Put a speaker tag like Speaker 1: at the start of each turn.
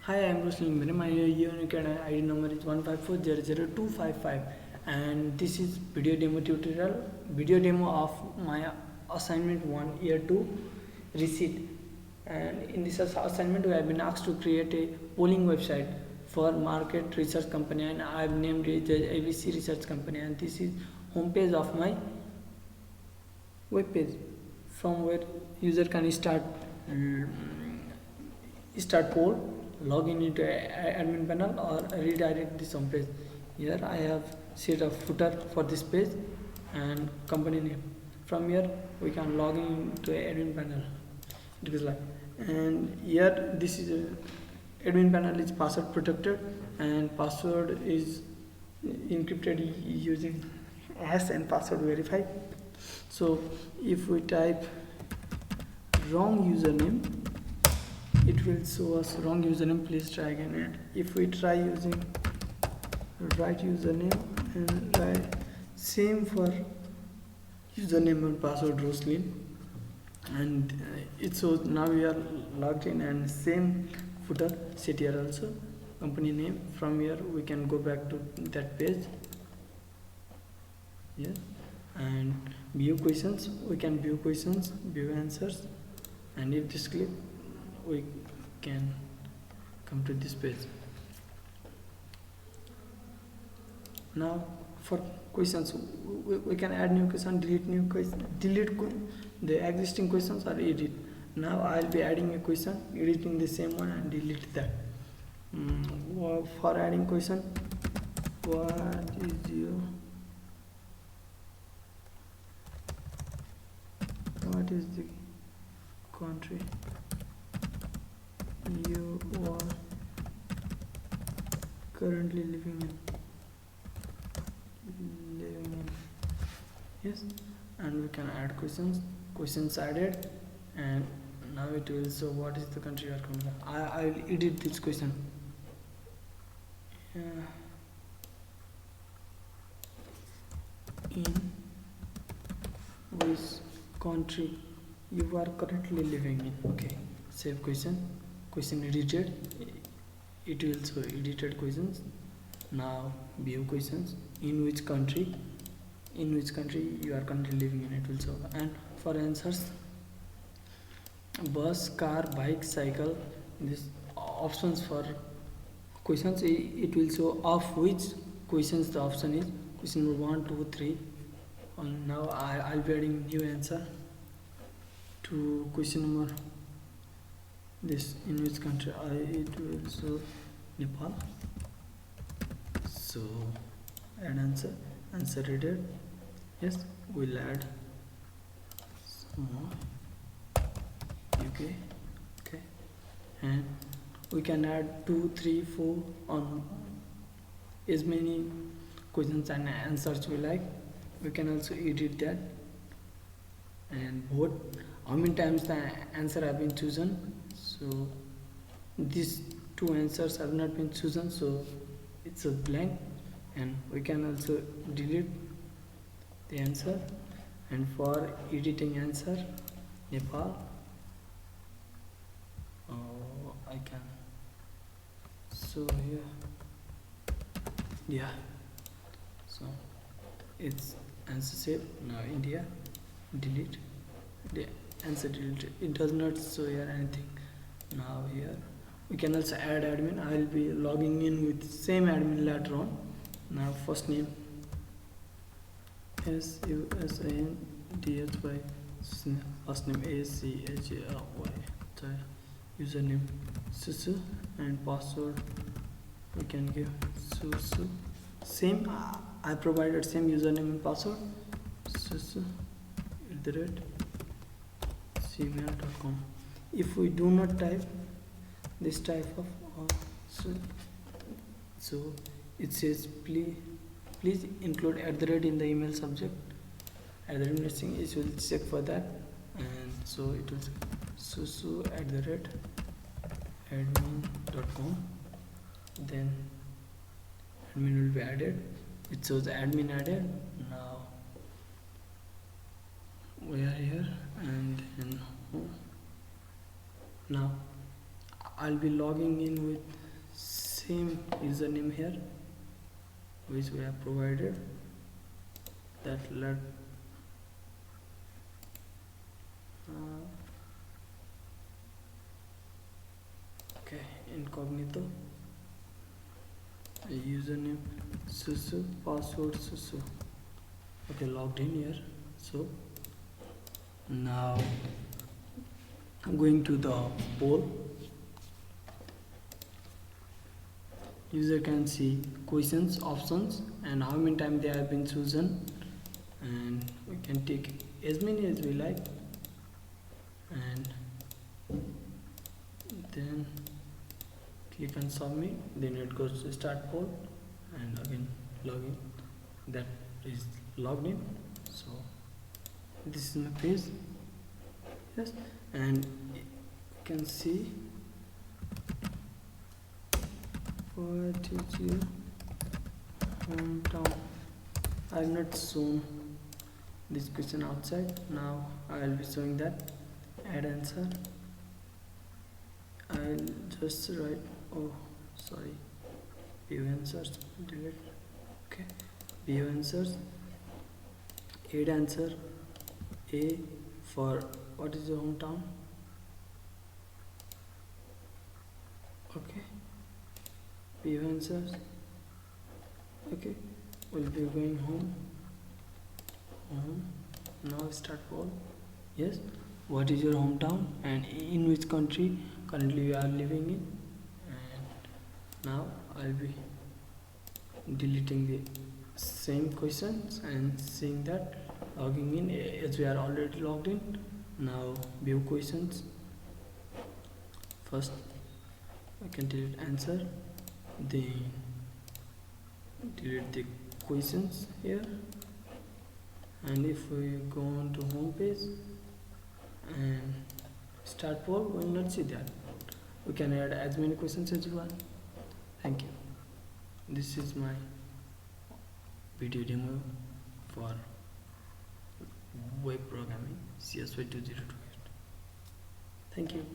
Speaker 1: Hi, I'm Ruslan Miri. My unique ID number is 154000255, and this is video demo tutorial, video demo of my assignment 1 year 2 receipt. And in this assignment, we have been asked to create a polling website for market research company, and I've named it as ABC Research Company. And this is homepage of my web page, from where user can start poll, log in into admin panel, or redirect this home page. Here I have set a footer for this page and company name. From here we can log in to admin panel. It is like, and here this is admin panel is password protected, and password is encrypted using hash and password verify. So if we type wrong username, it will show us wrong username, please try again. And if we try using right username and right, same for username and password Roslyn, and it shows now we are logged in, and same footer set here also, company name. From here we can go back to that page. Yeah, and view questions, we can view questions, view answers, and if this click we can come to this page. Now for questions, we can add new question, delete new question, the existing questions, or edit. Now I'll be adding a question, editing the same one, and delete that. For adding question, what is the country you are currently living in? Yes, and we can add questions added, and now it will show what is the country you are coming from. I will edit this question. In which country you are currently living in? Okay, save question edited, it will show edited questions. Now view questions, in which country you are currently living in, it will show. And for answers, bus, car, bike, cycle, these options for questions, it will show of which questions the option is. Question number 1, 2, 3. And now I'll be adding new answer to question number this, in which country. It will show Nepal. So add answer readed. Yes, we'll add some more UK. Okay, and we can add 2, 3, 4 on as many questions and answers we like. We can also edit that and vote how many times the answer have been chosen. So these 2 answers have not been chosen, so it's a blank. And we can also delete the answer. And for editing answer, Nepal, I can show here. Yeah, so it's answer saved. Now India, delete the answer, deleted. It does not show here anything. Now here we can also add admin. I will be logging in with same admin later on. Now first name SUSANDHY, last name ACHARY, username Susu, and password we can give Susu. Same, I provided same username and password, susu@gmail.com. If we do not type this type of so it says please include @ in the email subject. Missing, it will check for that, and so it will say susu@admin.com. then admin will be added. It shows admin added. Now we are here, and then now I'll be logging in with same username here which we have provided, that let okay, incognito, username Susu, password Susu. Okay, logged in here. So now I'm going to the poll. User can see questions, options, and how many times they have been chosen, and we can take as many as we like, and then click on submit. Then it goes to start poll, and again login. That is logged in. So this is my page. Yes, and you can see what is your hometown. I have not shown this question outside. Now I will be showing that. Add answer. I'll just write, oh sorry, view answers, delete. Okay, view answers, add answer. A for what is your hometown. Okay, view answers. Okay, we'll be going home. Now start poll. Yes, what is your hometown and in which country currently you are living in. And now I'll be deleting the same questions and seeing that, logging in as we are already logged in. Now view questions. First I can delete answer, then delete the questions here, and if we go on to home page and start poll, we will not see that. We can add as many questions as we want. Thank you. This is my video demo for web programming CSY 2028. Thank you.